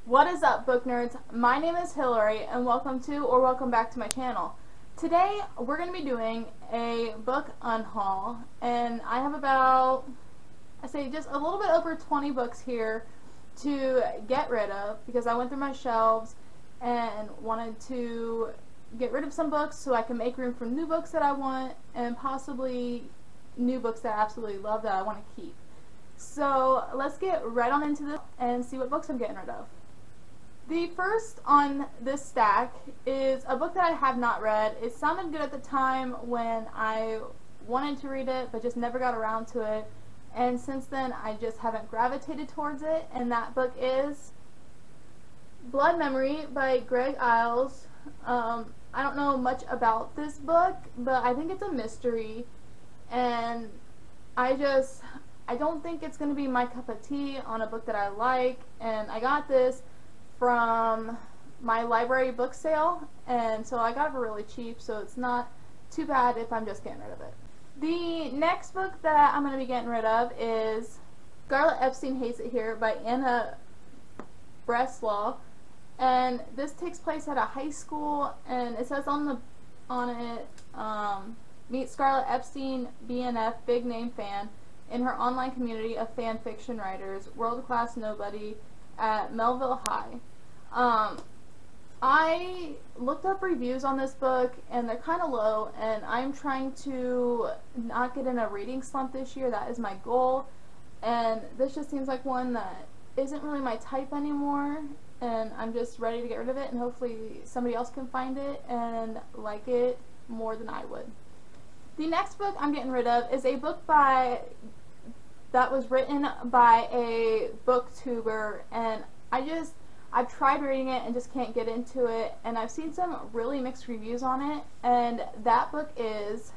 What is up, book nerds? My name is Hillary and welcome to or welcome back to my channel. Today we're going to be doing a book unhaul, and I have about, I say just a little bit over 20 books here to get rid of because I went through my shelves and wanted to get rid of some books so I can make room for new books that I want and possibly new books that I absolutely love that I want to keep. So let's get right on into this and see what books I'm getting rid of. The first on this stack is a book that I have not read. It sounded good at the time when I wanted to read it, but just never got around to it. And since then, I just haven't gravitated towards it. And that book is Blood Memory by Greg Iles. I don't know much about this book, but I think it's a mystery. And I don't think it's going to be my cup of tea on a book that I like. And I got this from my library book sale, and so I got it for really cheap, so it's not too bad if I'm just getting rid of it. The next book that I'm going to be getting rid of is Scarlett Epstein Hates It Here by Anna Breslaw, and this takes place at a high school, and it says on it, meet Scarlett Epstein, BNF, big name fan, in her online community of fan fiction writers, world-class nobody at Melville High. I looked up reviews on this book and they're kind of low, and I'm trying to not get in a reading slump this year. That is my goal, and this just seems like one that isn't really my type anymore, and I'm just ready to get rid of it, and hopefully somebody else can find it and like it more than I would. The next book I'm getting rid of is a book that was written by a booktuber, and I've tried reading it and just can't get into it, and I've seen some really mixed reviews on it, and that book is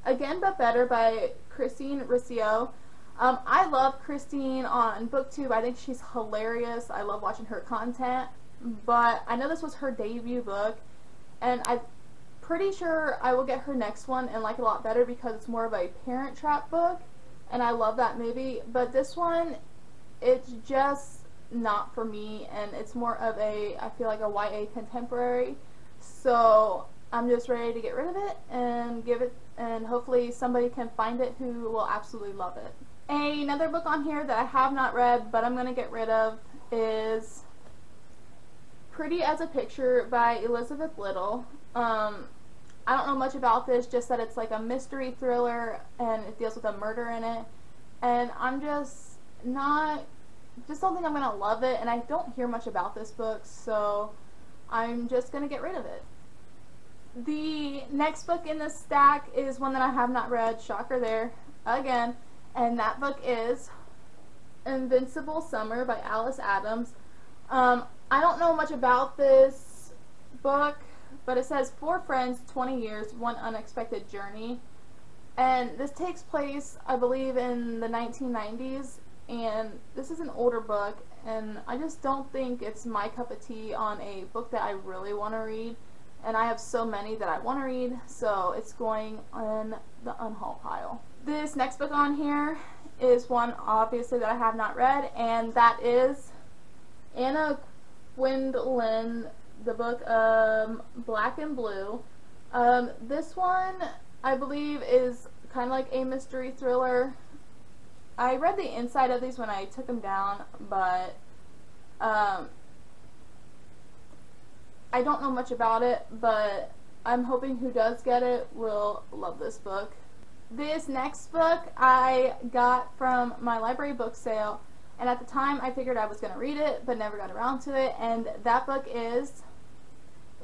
Again But Better by Christine Riccio. I love Christine on BookTube. I think she's hilarious. I love watching her content, but I know this was her debut book, and I'm pretty sure I will get her next one and like it a lot better because it's more of a Parent Trap book, and I love that movie, but this one, it's just not for me, and it's more of a, I feel like a YA contemporary, so I'm just ready to get rid of it and give it, and hopefully somebody can find it who will absolutely love it. Another book on here that I have not read but I'm going to get rid of is Pretty as a Picture by Elizabeth Little. I don't know much about this, just that it's like a mystery thriller and it deals with a murder in it, and I'm just don't think I'm going to love it, and I don't hear much about this book, so I'm just going to get rid of it. The next book in this stack is one that I have not read, shocker there, again, and that book is Invincible Summer by Alice Adams. I don't know much about this book, but it says 4 friends, 20 years, one unexpected journey, and this takes place, I believe, in the 1990s. And this is an older book, and I just don't think it's my cup of tea on a book that I really want to read, and I have so many that I want to read, so it's going on the unhaul pile. This next book on here is one obviously that I have not read, and that is Anna Gwendolyn, the book Black and Blue. This one, I believe, is kind of like a mystery thriller. I read the inside of these when I took them down, but I don't know much about it, but I'm hoping who does get it will love this book. This next book I got from my library book sale, and at the time I figured I was going to read it, but never got around to it, and that book is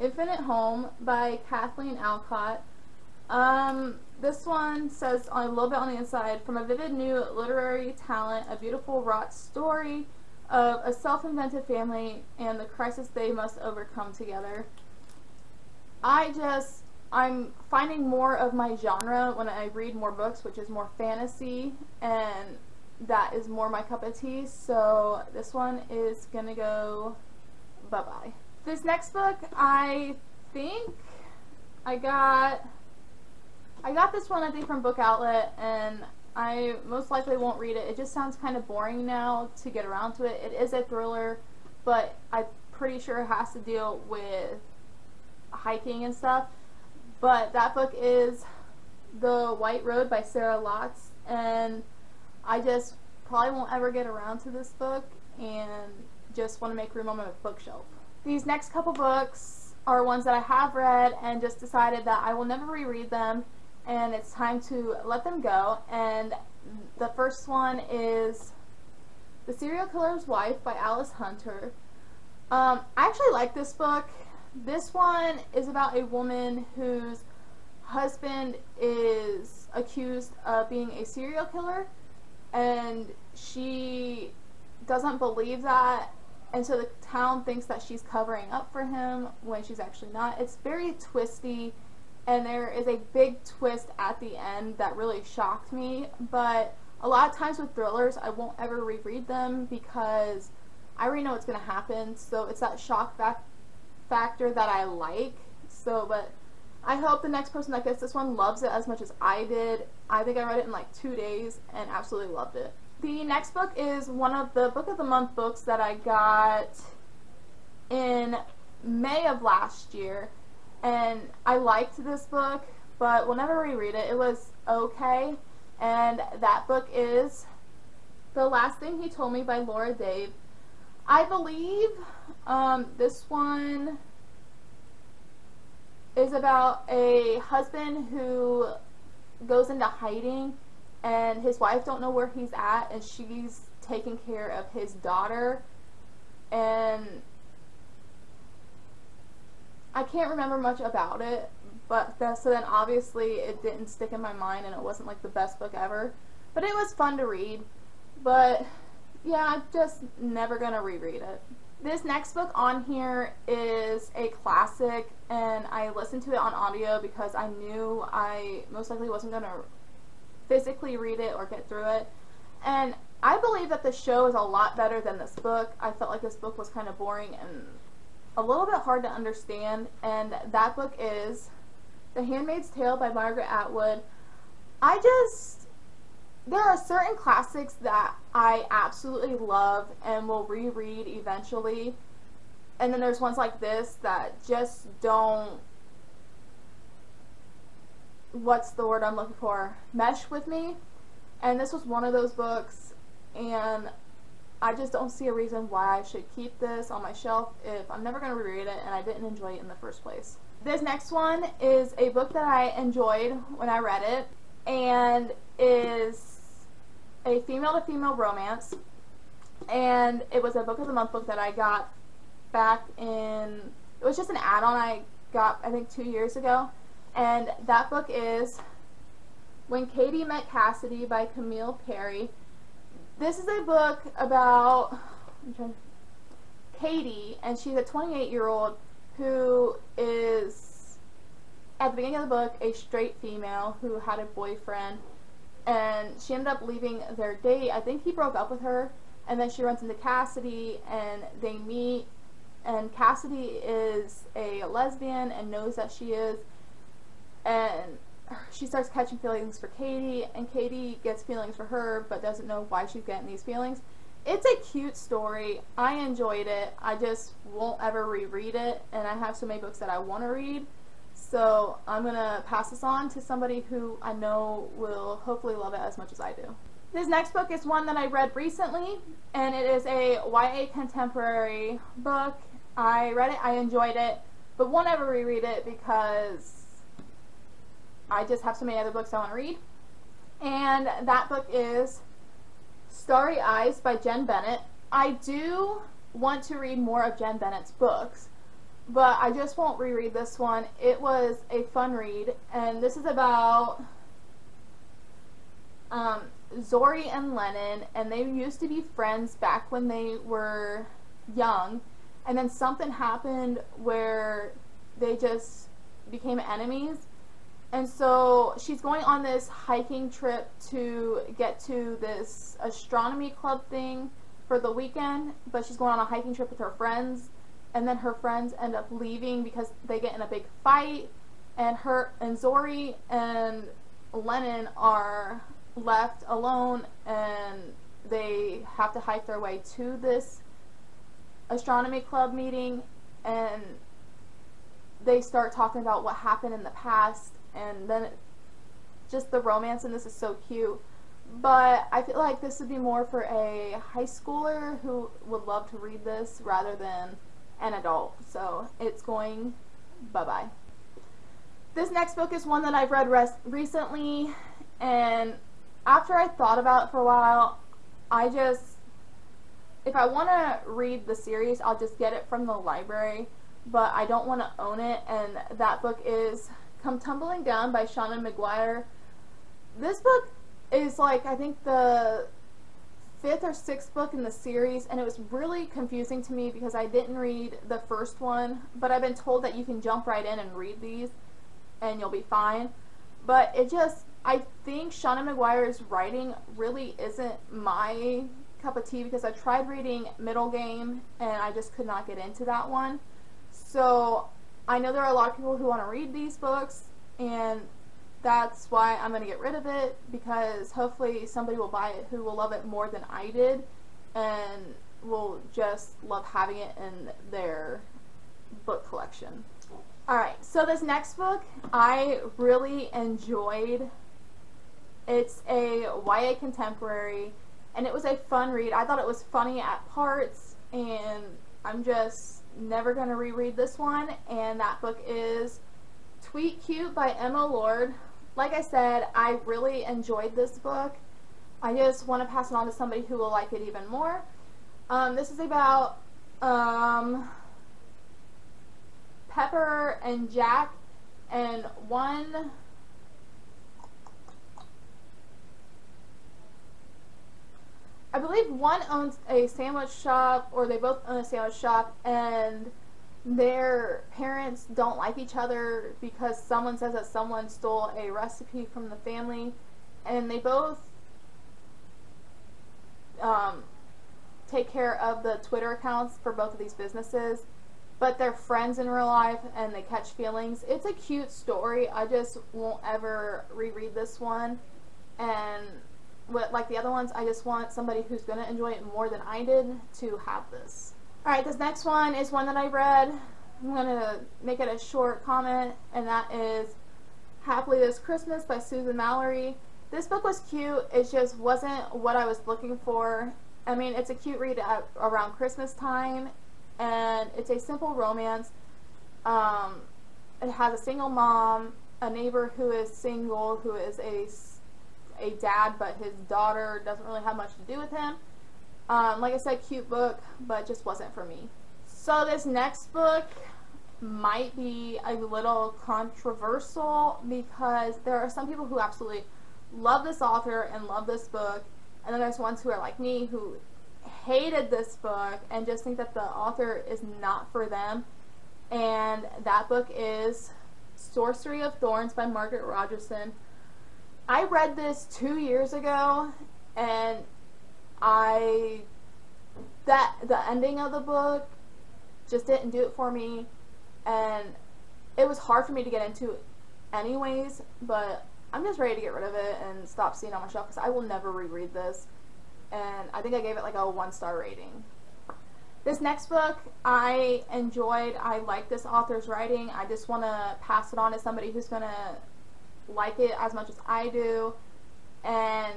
Infinite Home by Kathleen Alcott. This one says a little bit on the inside, from a vivid new literary talent, a beautiful wrought story of a self-invented family and the crisis they must overcome together. I'm finding more of my genre when I read more books, which is more fantasy, and that is more my cup of tea, so this one is gonna go bye-bye. This next book, I think I got this one, I think, from Book Outlet, and I most likely won't read it. It just sounds kind of boring now to get around to it. It is a thriller, but I'm pretty sure it has to deal with hiking and stuff. But that book is The White Road by Sarah Lotz, and I just probably won't ever get around to this book and just want to make room on my bookshelf. These next couple books are ones that I have read and just decided that I will never reread them, and it's time to let them go. And the first one is The Serial Killer's Wife by Alice Hunter. I actually like this book. This one is about a woman whose husband is accused of being a serial killer, and she doesn't believe that, and so the town thinks that she's covering up for him when she's actually not. It's very twisty, and there is a big twist at the end that really shocked me, but a lot of times with thrillers I won't ever reread them because I already know what's going to happen, so it's that shock factor that I like. So, but I hope the next person that gets this one loves it as much as I did. I think I read it in like 2 days and absolutely loved it. The next book is one of the Book of the Month books that I got in May of last year, and I liked this book, but will never reread it. It was okay, and that book is The Last Thing He Told Me by Laura Dave. I believe this one is about a husband who goes into hiding, and his wife don't know where he's at, and she's taking care of his daughter, and I can't remember much about it, but so then obviously it didn't stick in my mind, and it wasn't like the best book ever, but it was fun to read. But yeah, I'm just never gonna reread it. This next book on here is a classic, and I listened to it on audio because I knew I most likely wasn't gonna physically read it or get through it, and I believe that the show is a lot better than this book. I felt like this book was kind of boring and a little bit hard to understand, and that book is The Handmaid's Tale by Margaret Atwood. There are certain classics that I absolutely love and will reread eventually, and then there's ones like this that just don't, what's the word I'm looking for, mesh with me, and this was one of those books, and I just don't see a reason why I should keep this on my shelf if I'm never going to reread it and I didn't enjoy it in the first place. This next one is a book that I enjoyed when I read it, and is a female-to-female romance, and it was a Book of the Month book that I got back in, it was just an add-on I got I think 2 years ago, and that book is When Katie Met Cassidy by Camille Perry. This is a book about Katie, and she's a 28-year-old who is, at the beginning of the book, a straight female who had a boyfriend, and she ended up leaving their date. I think he broke up with her, and then she runs into Cassidy, and they meet, and Cassidy is a lesbian and knows that she is, and she starts catching feelings for Katie, and Katie gets feelings for her but doesn't know why she's getting these feelings. It's a cute story. I enjoyed it. I just won't ever reread it, and I have so many books that I want to read, so I'm going to pass this on to somebody who I know will hopefully love it as much as I do. This next book is one that I read recently, and it is a YA contemporary book. I read it, I enjoyed it, but won't ever reread it because I just have so many other books I want to read. And that book is Starry Eyes by Jen Bennett. I do want to read more of Jen Bennett's books, but I just won't reread this one. It was a fun read, and this is about Zori and Lennon, and they used to be friends back when they were young, and then something happened where they just became enemies. And so she's going on this hiking trip to get to this astronomy club thing for the weekend, but she's going on a hiking trip with her friends, and then her friends end up leaving because they get in a big fight, and Zori and Lennon are left alone, and they have to hike their way to this astronomy club meeting, and they start talking about what happened in the past, and then just the romance in this is so cute. But I feel like this would be more for a high schooler who would love to read this rather than an adult. So it's going bye-bye. This next book is one that I've read recently, and after I thought about it for a while, if I want to read the series, I'll just get it from the library, but I don't want to own it, and that book is Come Tumbling Down by Shauna Maguire. This book is like, I think the 5th or 6th book in the series, and it was really confusing to me because I didn't read the first one, but I've been told that you can jump right in and read these and you'll be fine. But I think Shauna Maguire's writing really isn't my cup of tea, because I tried reading Middle Game and I just could not get into that one. So I know there are a lot of people who want to read these books, and that's why I'm going to get rid of it, because hopefully somebody will buy it who will love it more than I did and will just love having it in their book collection. Alright, so this next book I really enjoyed. It's a YA contemporary, and it was a fun read. I thought it was funny at parts, and I'm just never going to reread this one, and that book is Tweet Cute by Emma Lord. Like I said, I really enjoyed this book. I just want to pass it on to somebody who will like it even more. This is about Pepper and Jack, and I believe one owns a sandwich shop, or they both own a sandwich shop, and their parents don't like each other because someone says that someone stole a recipe from the family, and they both take care of the Twitter accounts for both of these businesses, but they're friends in real life and they catch feelings. It's a cute story. I just won't ever reread this one, and like the other ones, I just want somebody who's going to enjoy it more than I did to have this. Alright, this next one is one that I read. I'm going to make it a short comment, and that is Happily This Christmas by Susan Mallory. This book was cute. It just wasn't what I was looking for. I mean, it's a cute read around Christmas time, and it's a simple romance. It has a single mom, a neighbor who is single, who is a dad, but his daughter doesn't really have much to do with him. Like I said, cute book, but just wasn't for me. So this next book might be a little controversial, because there are some people who absolutely love this author and love this book, and then there's ones who are like me who hated this book and just think that the author is not for them. And that book is Sorcery and Thorns by Margaret Rogerson. I read this 2 years ago, and the ending of the book just didn't do it for me, and it was hard for me to get into anyways, but I'm just ready to get rid of it and stop seeing it on my shelf, because I will never reread this, and I think I gave it like a 1-star rating. This next book I enjoyed. I like this author's writing. I just want to pass it on to somebody who's going to like it as much as I do, and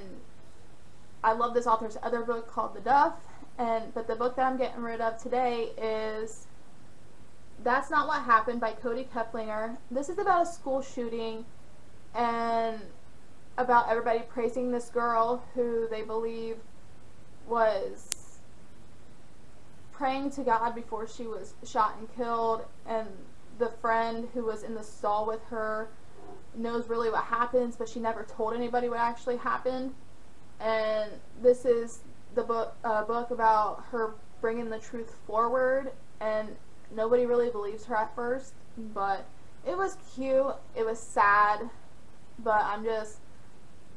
I love this author's other book called The Duff, but the book that I'm getting rid of today is That's Not What Happened by Cody Keplinger. This is about a school shooting and about everybody praising this girl who they believe was praying to God before she was shot and killed, and the friend who was in the stall with her knows really what happens, but she never told anybody what actually happened. And this is the book about her bringing the truth forward, and nobody really believes her at first, but it was cute. It was sad, but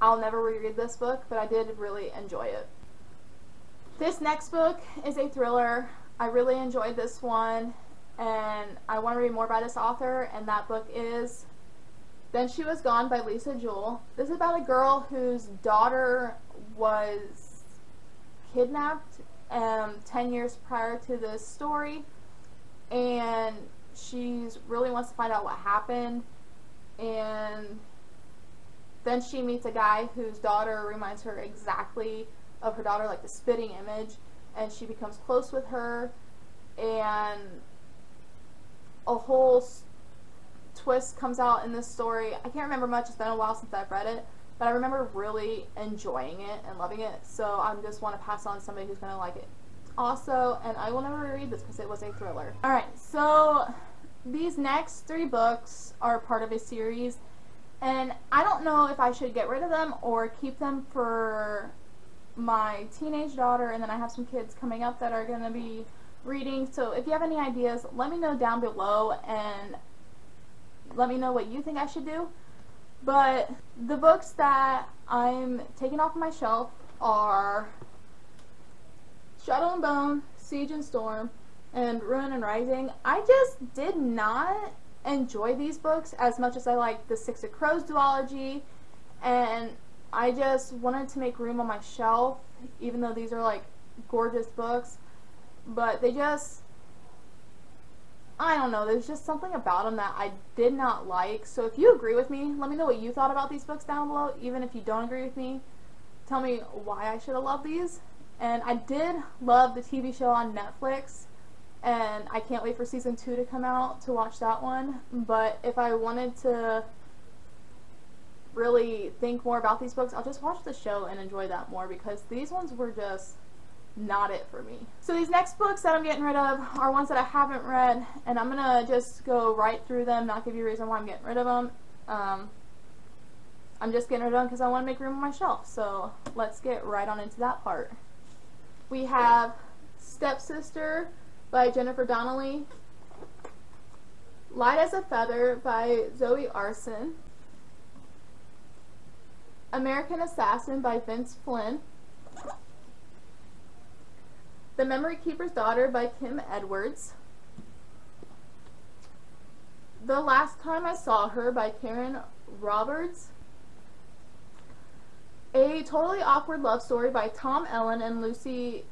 I'll never reread this book, but I did really enjoy it. This next book is a thriller. I really enjoyed this one, and I want to read more by this author, and that book is Then She Was Gone by Lisa Jewell. This is about a girl whose daughter was kidnapped 10 years prior to this story, and she's really wants to find out what happened. And then she meets a guy whose daughter reminds her exactly of her daughter, like the spitting image, and she becomes close with her, and a whole twist comes out in this story. I can't remember much, it's been a while since I've read it, but I remember really enjoying it and loving it, so I just want to pass on to somebody who's going to like it also. And I will never reread this because it was a thriller. Alright, so these next 3 books are part of a series, and I don't know if I should get rid of them or keep them for my teenage daughter, and then I have some kids coming up that are going to be reading. So if you have any ideas, let me know down below and let me know what you think I should do. But the books that I'm taking off my shelf are Shadow and Bone, Siege and Storm, and Ruin and Rising. I just did not enjoy these books as much as I like the Six of Crows duology, and I just wanted to make room on my shelf, even though these are like gorgeous books. But they just, I don't know, there's just something about them that I did not like. So if you agree with me, let me know what you thought about these books down below. Even if you don't agree with me, tell me why I should have loved these. And I did love the TV show on Netflix, and I can't wait for season 2 to come out to watch that one. But if I wanted to really think more about these books, I'll just watch the show and enjoy that more, because these ones were just not it for me. So these next books that I'm getting rid of are ones that I haven't read, and I'm gonna just go right through them, not give you a reason why I'm getting rid of them. I'm just getting rid of them because I want to make room on my shelf. So let's get right on into that part. We have Stepsister by Jennifer Donnelly, Light as a Feather by Zoe Arson, American Assassin by Vince Flynn, The Memory Keeper's Daughter by Kim Edwards, The Last Time I Saw Her by Karen Roberts, A Totally Awkward Love Story by Tom Ellen and Lucy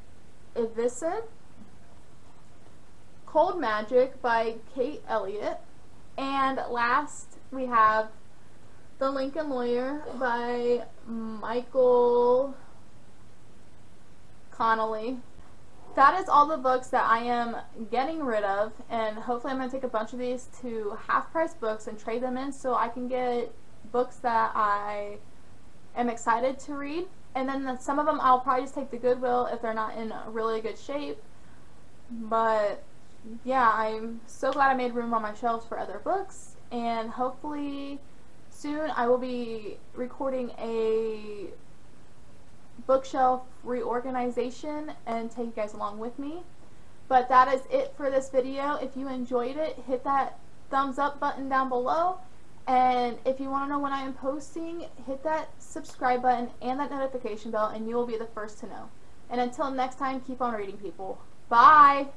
Ivison, Cold Magic by Kate Elliott, and last we have The Lincoln Lawyer by Michael Connolly. That is all the books that I am getting rid of, and hopefully I'm going to take a bunch of these to half-price books and trade them in so I can get books that I am excited to read. And then some of them I'll probably just take to Goodwill if they're not in really good shape. But yeah, I'm so glad I made room on my shelves for other books, and hopefully soon I will be recording a bookshelf reorganization and take you guys along with me. But that is it for this video. If you enjoyed it, hit that thumbs up button down below, and if you want to know when I am posting, hit that subscribe button and that notification bell, and you will be the first to know. And until next time, keep on reading, people. Bye!